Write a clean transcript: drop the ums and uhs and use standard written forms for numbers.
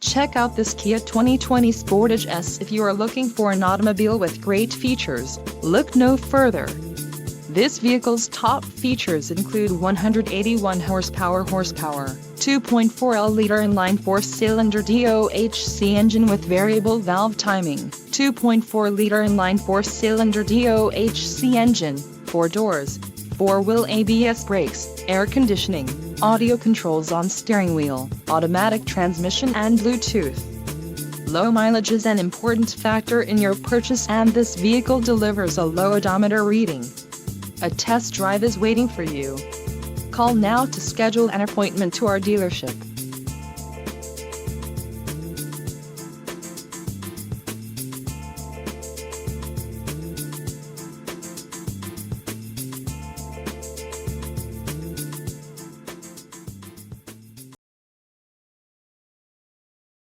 Check out this Kia 2020 Sportage S. If you are looking for an automobile with great features, look no further. This vehicle's top features include 181 horsepower, 2.4L inline 4-cylinder DOHC engine with variable valve timing, 2.4L inline 4-cylinder DOHC engine, 4 doors, 4-wheel ABS brakes, air conditioning, audio controls on steering wheel, automatic transmission and Bluetooth. Low mileage is an important factor in your purchase, and this vehicle delivers a low odometer reading. A test drive is waiting for you. Call now to schedule an appointment to our dealership.